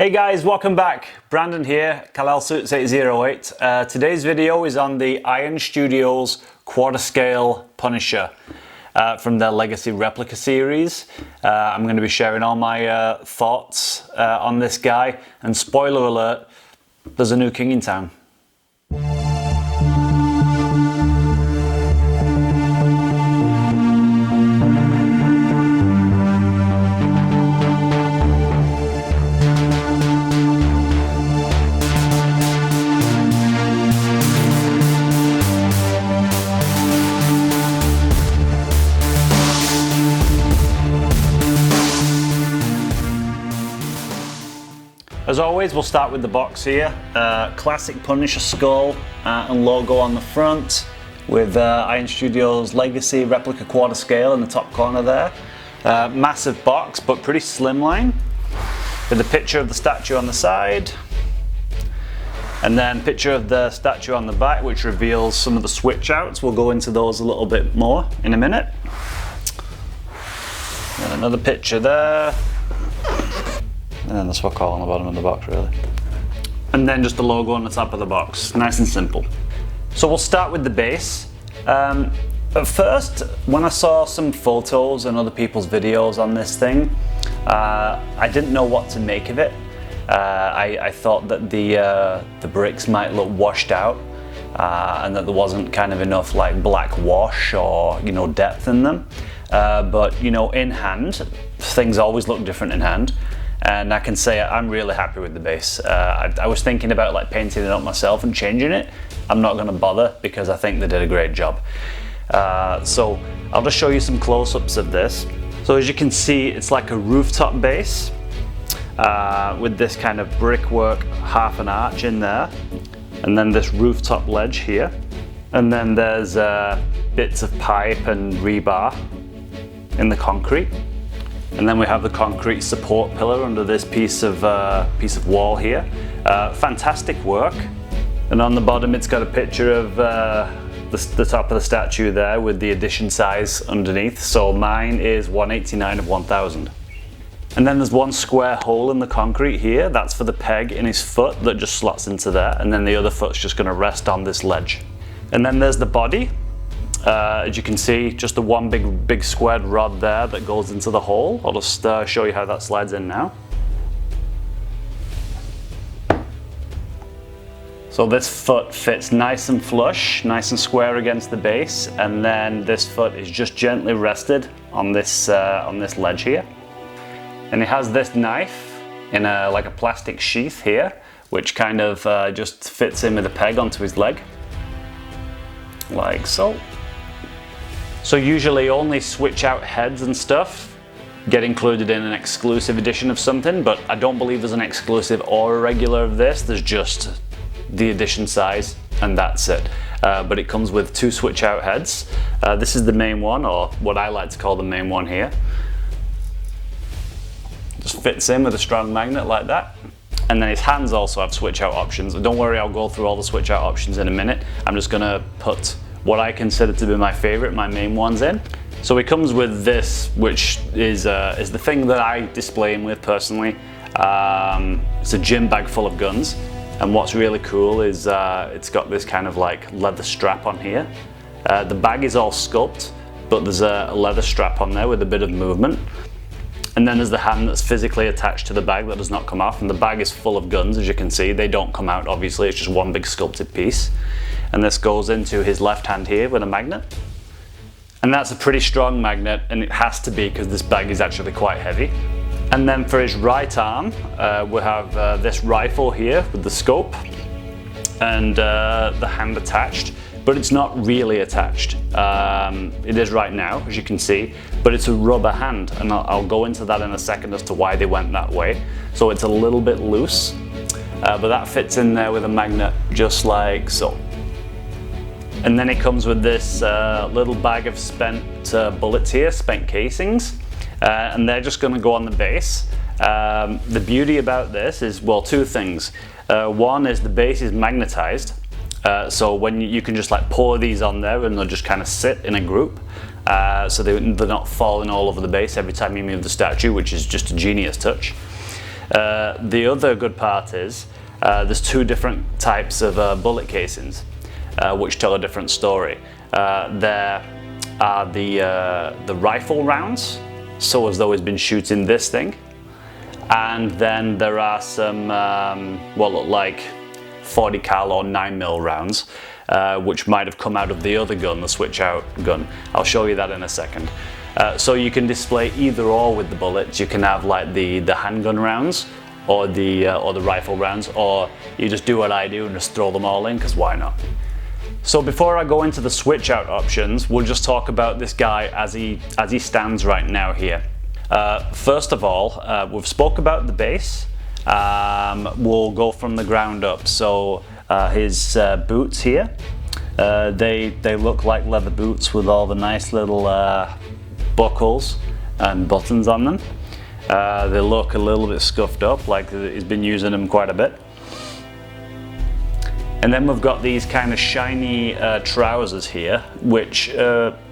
Hey guys, welcome back. Brandon here, Kal-El Suits 808. Today's video is on the Iron Studios quarter scale Punisher from their Legacy Replica series. I'm going to be sharing all my thoughts on this guy, and spoiler alert, there's a new king in town. As always, we'll start with the box here. Classic Punisher skull and logo on the front with Iron Studios Legacy Replica quarter scale in the top corner there. Massive box, but pretty slimline, with a picture of the statue on the side. And then picture of the statue on the back, which reveals some of the switch outs. We'll go into those a little bit more in a minute. And another picture there. And then the swakal on the bottom of the box, really. And then just the logo on the top of the box, nice and simple. So we'll start with the base. At first, when I saw some photos and other people's videos on this thing, I didn't know what to make of it. I thought that the bricks might look washed out, and that there wasn't kind of enough like black wash or depth in them. But in hand, things always look different in hand. And I can say I'm really happy with the base. I was thinking about like painting it up myself and changing it. I'm not going to bother because I think they did a great job. So I'll just show you some close-ups of this. So as you can see, it's like a rooftop base with this kind of brickwork, half an arch in there, and then this rooftop ledge here, and then there's bits of pipe and rebar in the concrete. And then we have the concrete support pillar under this piece of wall here. Fantastic work. And on the bottom it's got a picture of the top of the statue there with the edition size underneath. So mine is 189 of 1000. And then there's one square hole in the concrete here. That's for the peg in his foot that just slots into there. And then the other foot's just going to rest on this ledge. And then there's the body. As you can see, just the one big squared rod there that goes into the hole. I'll just show you how that slides in now. So this foot fits nice and flush, nice and square against the base, and then this foot is just gently rested on this ledge here. And it has this knife in like a plastic sheath here, which kind of just fits in with a peg onto his leg, like so. So usually only switch out heads and stuff get included in an exclusive edition of something, but I don't believe there's an exclusive or a regular of this. There's just the edition size and that's it. But it comes with two switch out heads. This is the main one, or what I like to call the main one here. Just fits in with a strong magnet like that. And then his hands also have switch out options. Don't worry, I'll go through all the switch out options in a minute. I'm just gonna put what I consider to be my favorite, my main ones in. So it comes with this, which is the thing that I display him with personally. It's a gym bag full of guns, and what's really cool is it's got this kind of like leather strap on here. The bag is all sculpt, but there's a leather strap on there with a bit of movement. And then there's the hand that's physically attached to the bag that does not come off, and the bag is full of guns, as you can see. They don't come out, obviously, it's just one big sculpted piece. And this goes into his left hand here with a magnet. And that's a pretty strong magnet, and it has to be because this bag is actually quite heavy. And then for his right arm, we have this rifle here with the scope and the hand attached, but it's not really attached. It is right now, as you can see, but it's a rubber hand, and I'll go into that in a second as to why they went that way. So it's a little bit loose, but that fits in there with a magnet just like so. And then it comes with this little bag of spent bullets here, spent casings, and they're just going to go on the base. The beauty about this is, well, two things. One is the base is magnetized, so when you can just like pour these on there and they'll just kind of sit in a group. So they're not falling all over the base every time you move the statue, which is just a genius touch. The other good part is there's two different types of bullet casings which tell a different story. There are the rifle rounds, so as though he's been shooting this thing, and then there are some what look like 40 cal or 9mm rounds which might have come out of the other gun, the switch out gun. I'll show you that in a second. So you can display either or with the bullets. You can have like the handgun rounds or the rifle rounds, or you just do what I do and just throw them all in, because why not? So before I go into the switch out options, we'll just talk about this guy as he stands right now here. First of all, we've spoke about the base. We'll go from the ground up. So his boots here, they look like leather boots with all the nice little buckles and buttons on them. They look a little bit scuffed up, like he's been using them quite a bit. And then we've got these kind of shiny trousers here, which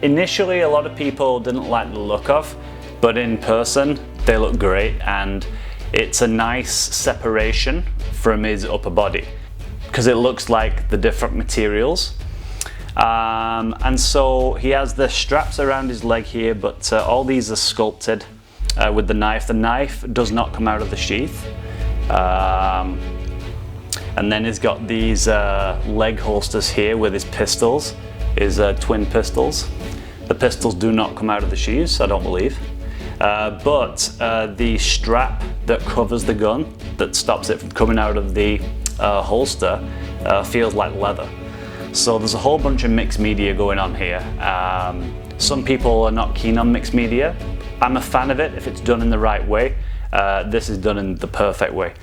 initially a lot of people didn't like the look of, but in person they look great, and it's a nice separation from his upper body because it looks like the different materials. And so he has the straps around his leg here, but all these are sculpted with the knife. The knife does not come out of the sheath. And then he's got these leg holsters here with his pistols, his twin pistols. The pistols do not come out of the sheaths, I don't believe. But the strap that covers the gun, that stops it from coming out of the holster, feels like leather. So there's a whole bunch of mixed media going on here. Some people are not keen on mixed media. I'm a fan of it if it's done in the right way. This is done in the perfect way.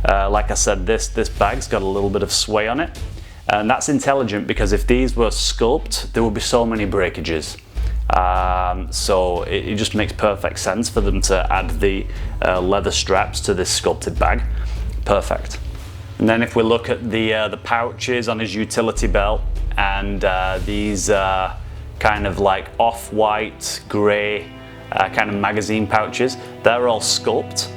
Like I said, this bag's got a little bit of sway on it, and that's intelligent, because if these were sculpt, there would be so many breakages. So it just makes perfect sense for them to add the leather straps to this sculpted bag. Perfect. And then if we look at the pouches on his utility belt, and these kind of like off-white, grey kind of magazine pouches, they're all sculpt.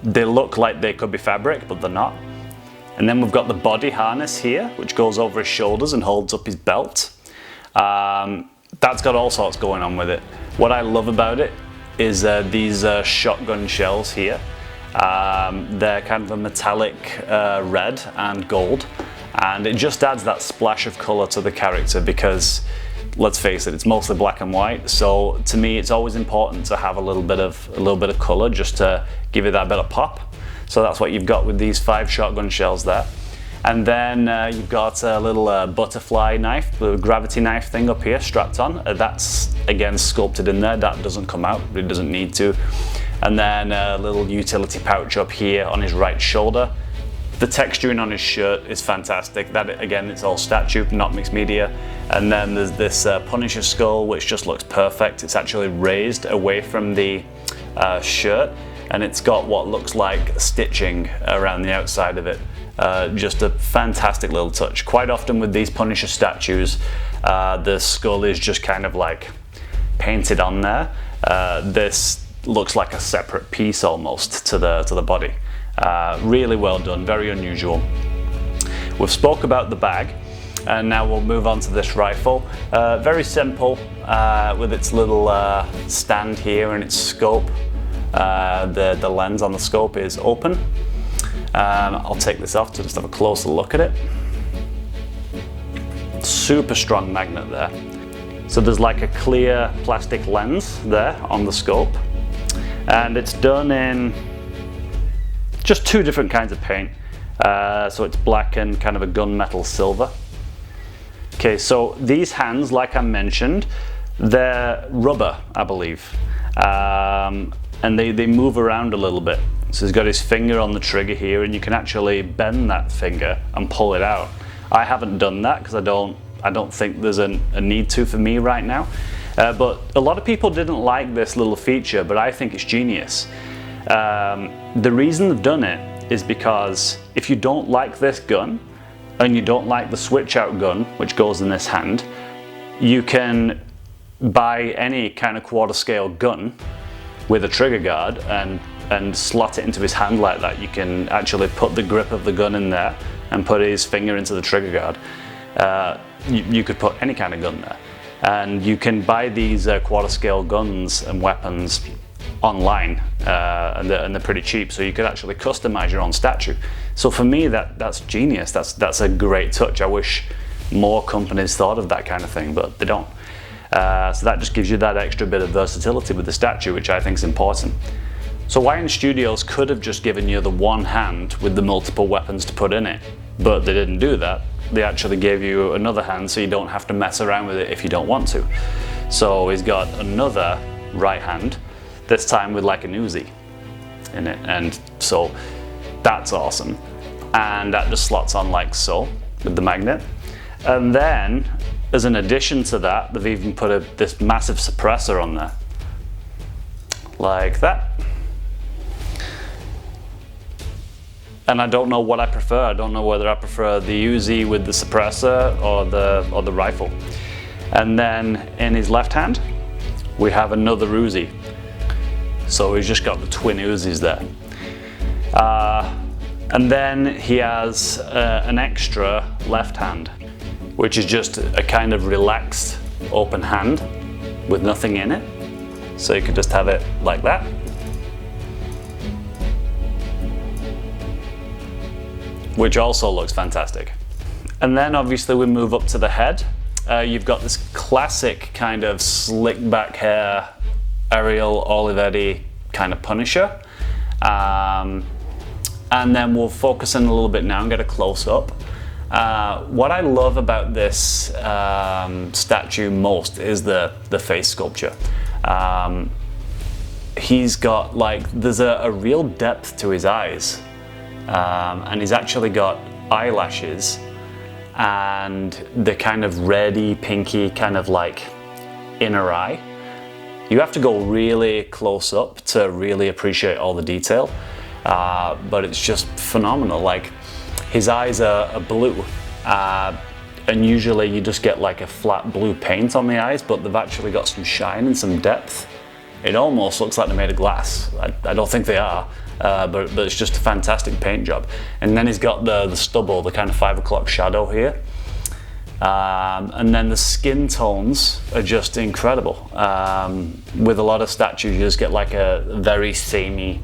They look like they could be fabric, but they're not. And then we've got the body harness here, which goes over his shoulders and holds up his belt. That's got all sorts going on with it. What I love about it is these shotgun shells here. They're kind of a metallic red and gold, and it just adds that splash of colour to the character, because let's face it, it's mostly black and white. So to me, it's always important to have a little bit of colour, just to give it that bit of pop. So that's what you've got with these 5 shotgun shells there. And then you've got a little butterfly knife, the gravity knife thing up here strapped on. That's again sculpted in there. That doesn't come out, but it doesn't need to. And then a little utility pouch up here on his right shoulder. The texturing on his shirt is fantastic. That again, it's all statue, not mixed media. And then there's this Punisher skull, which just looks perfect. It's actually raised away from the shirt, and it's got what looks like stitching around the outside of it. Just a fantastic little touch. Quite often with these Punisher statues, the skull is just kind of like painted on there. This looks like a separate piece almost to the body. Really well done, very unusual. We've spoke about the bag, and now we'll move on to this rifle. Very simple, with its little stand here and its scope. The lens on the scope is open. I'll take this off to just have a closer look at it. Super strong magnet there. So there's like a clear plastic lens there on the scope, and it's done in just 2 different kinds of paint. So it's black and kind of a gunmetal silver. Okay, so these hands, like I mentioned, they're rubber, I believe. And they move around a little bit. So he's got his finger on the trigger here, and you can actually bend that finger and pull it out. I haven't done that because I don't think there's a need to for me right now. But a lot of people didn't like this little feature, but I think it's genius. The reason they've done it is because if you don't like this gun and you don't like the switch out gun, which goes in this hand, you can buy any kind of quarter scale gun with a trigger guard and and slot it into his hand like that, you can actually put the grip of the gun in there and put his finger into the trigger guard. You could put any kind of gun there. And you can buy these quarter scale guns and weapons online, and they're pretty cheap, so you could actually customize your own statue. So for me, that's genius. That's a great touch. I wish more companies thought of that kind of thing, but they don't. So that just gives you that extra bit of versatility with the statue, which I think is important. So Wayne Studios could have just given you the one hand with the multiple weapons to put in it, but they didn't do that. They actually gave you another hand so you don't have to mess around with it if you don't want to. So he's got another right hand, this time with like an Uzi in it, and so that's awesome. And that just slots on like so with the magnet. And then as an addition to that, they've even put this massive suppressor on there like that. And I don't know what I prefer. I don't know whether I prefer the Uzi with the suppressor or the rifle. And then in his left hand, we have another Uzi. So he's just got the twin Uzis there. And then he has an extra left hand, which is just a kind of relaxed open hand with nothing in it. So you could just have it like that. Which also looks fantastic. And then obviously we move up to the head. You've got this classic kind of slick back hair, Ariel Olivetti kind of Punisher. And then we'll focus in a little bit now and get a close up. What I love about this statue most is the face sculpture. He's got there's a real depth to his eyes. And he's actually got eyelashes and the kind of reddy, pinky kind of like inner eye. You have to go really close up to really appreciate all the detail, but it's just phenomenal. Like his eyes are blue, and usually you just get like a flat blue paint on the eyes, but they've actually got some shine and some depth. It almost looks like they're made of glass. I don't think they are. But it's just a fantastic paint job. And then he's got the stubble, the kind of 5 o'clock shadow here. And then the skin tones are just incredible. With a lot of statues, you just get like a very samey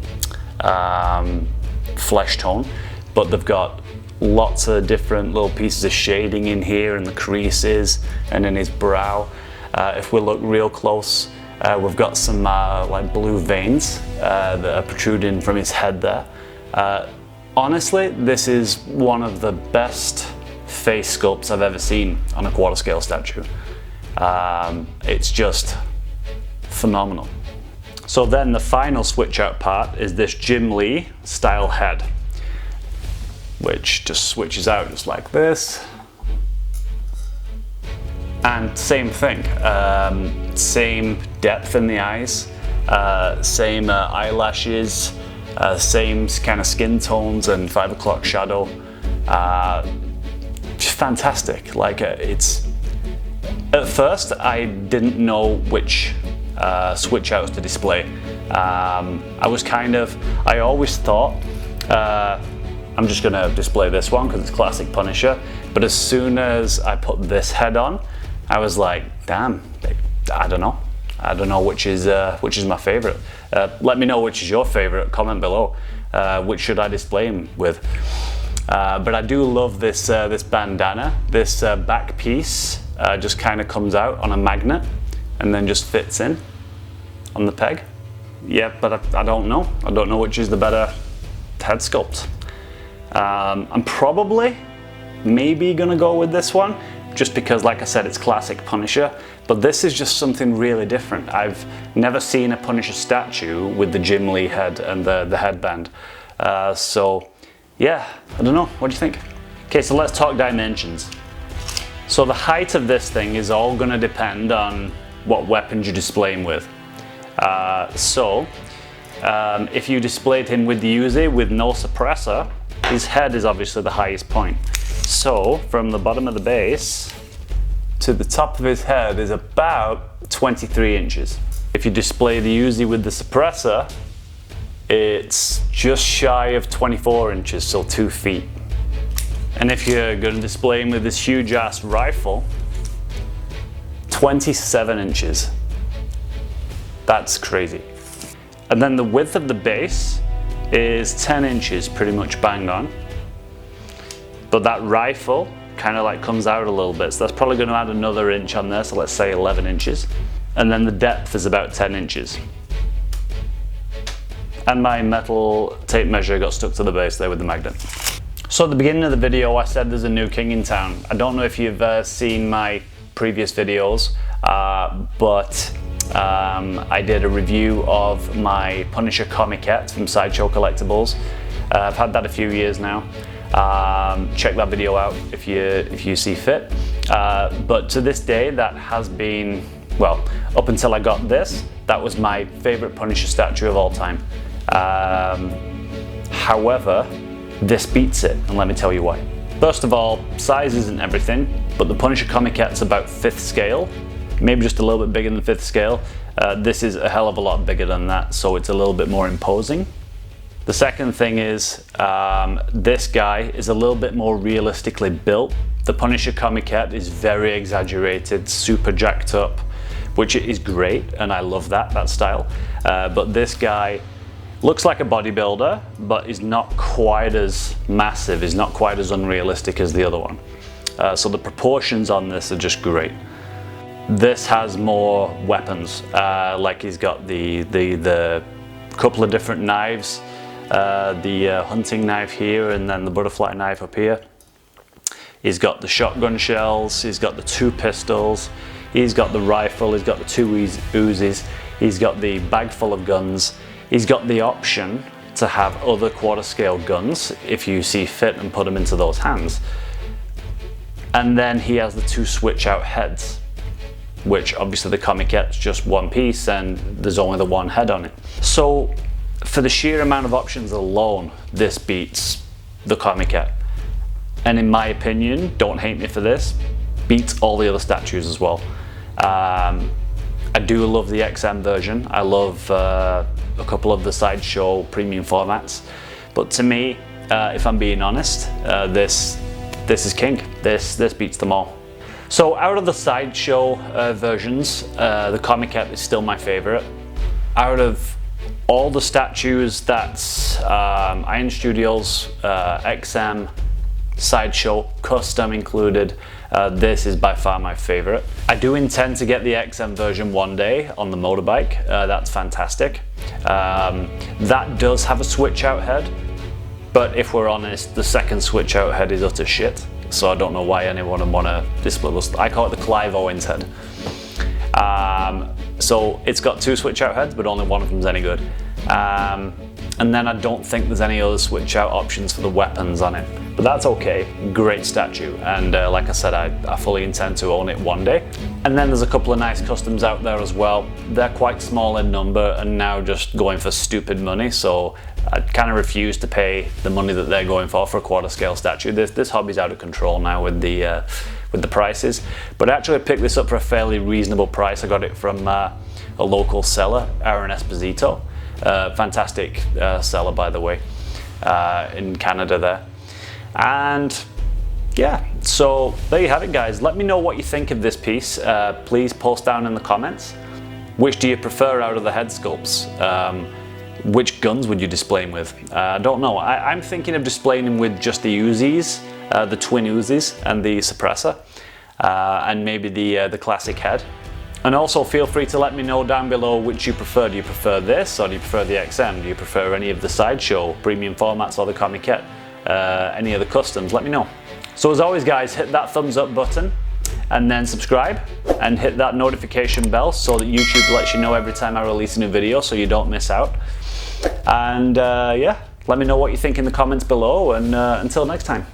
flesh tone, but they've got lots of different little pieces of shading in here in the creases and in his brow. If we look real close, we've got some like blue veins that are protruding from his head there. Honestly, this is one of the best face sculpts I've ever seen on a quarter scale statue. It's just phenomenal. So then the final switch out part is this Jim Lee style head, which just switches out just like this. And same thing, same depth in the eyes, same eyelashes, same kind of skin tones and 5 o'clock shadow. Just fantastic. Like it's, at first I didn't know which switch outs to display. I always thought, I'm just gonna display this one because it's classic Punisher. But as soon as I put this head on, I was like, damn, I don't know. I don't know which is my favorite. Let me know which is your favorite, comment below. Which should I display him with? But I do love this bandana. This back piece just kind of comes out on a magnet and then just fits in on the peg. Yeah, but I don't know. I don't know which is the better head sculpt. I'm probably maybe gonna go with this one, just because, like I said, it's classic Punisher, but this is just something really different. I've never seen a Punisher statue with the Jim Lee head and the headband. So yeah, I don't know, what do you think? Okay, so let's talk dimensions. So the height of this thing is all gonna depend on what weapons you display him with. If you displayed him with the Uzi with no suppressor, his head is obviously the highest point. So from the bottom of the base to the top of his head is about 23 inches. If you display the Uzi with the suppressor, it's just shy of 24 inches, so 2 feet. And if you're going to display him with this huge ass rifle, 27 inches. That's crazy. And then the width of the base is 10 inches, pretty much bang on. But that rifle kind of like comes out a little bit, so that's probably going to add another inch on there, so let's say 11 inches. And then the depth is about 10 inches. And my metal tape measure got stuck to the base there with the magnet. So at the beginning of the video I said there's a new king in town. I don't know if you've seen my previous videos, but I did a review of my Punisher Comiket from Sideshow Collectibles. I've had that a few years now. Check that video out if you see fit. But to this day, that has been, well, up until I got this, that was my favorite Punisher statue of all time. However, this beats it, and let me tell you why. First of all, size isn't everything, but the Punisher Comiket's about 5th scale, maybe just a little bit bigger than 5th scale. This is a hell of a lot bigger than that, so it's a little bit more imposing. The second thing is, this guy is a little bit more realistically built. The Punisher Comiket is very exaggerated, super jacked up, which is great, and I love that style. But this guy looks like a bodybuilder, but is not quite as massive, is not quite as unrealistic as the other one. So the proportions on this are just great. This has more weapons, like he's got the couple of different knives, the hunting knife here and then the butterfly knife up here. He's got the shotgun shells, he's got the 2 pistols, he's got the rifle, he's got the 2 Uzis, he's got the bag full of guns, he's got the option to have other quarter scale guns if you see fit and put them into those hands. And then he has the 2 switch out heads, which obviously the Comiket's just one piece and there's only the one head on it. So for the sheer amount of options alone, this beats the Comiket. And in my opinion, don't hate me for this, beats all the other statues as well. I do love the XM version. I love a couple of the Sideshow premium formats. But to me, if I'm being honest, this is king. This beats them all. So out of the Sideshow versions, the Comiket is still my favorite. Out of all the statues that's Iron Studios, XM, Sideshow, custom included, this is by far my favorite. I do intend to get the XM version one day on the motorbike. That's fantastic. That does have a switch out head, but if we're honest, the second switch out head is utter shit. So I don't know why anyone would want to display this. I call it the Clive Owens head. So it's got 2 switch out heads, but only one of them's any good. And then I don't think there's any other switch out options for the weapons on it. But that's okay, great statue. And like I said, I fully intend to own it one day. And then there's a couple of nice customs out there as well. They're quite small in number and now just going for stupid money. So I kind of refuse to pay the money that they're going for a quarter scale statue. This hobby's out of control now with the prices. But I actually picked this up for a fairly reasonable price. I got it from a local seller, Aaron Esposito. Fantastic seller, by the way, in Canada there. And yeah, so there you have it, guys. Let me know what you think of this piece. Please post down in the comments. Which do you prefer out of the head sculpts? Which guns would you display them with? I don't know. I'm thinking of displaying them with just the Uzis, the twin Uzis and the suppressor, and maybe the classic head. And also feel free to let me know down below which you prefer. Do you prefer this, or do you prefer the XM? Do you prefer any of the Sideshow premium formats or the Comiket? Any of the customs? Let me know. So as always, guys, hit that thumbs up button and then subscribe and hit that notification bell so that YouTube lets you know every time I release a new video so you don't miss out. And yeah, let me know what you think in the comments below, and until next time.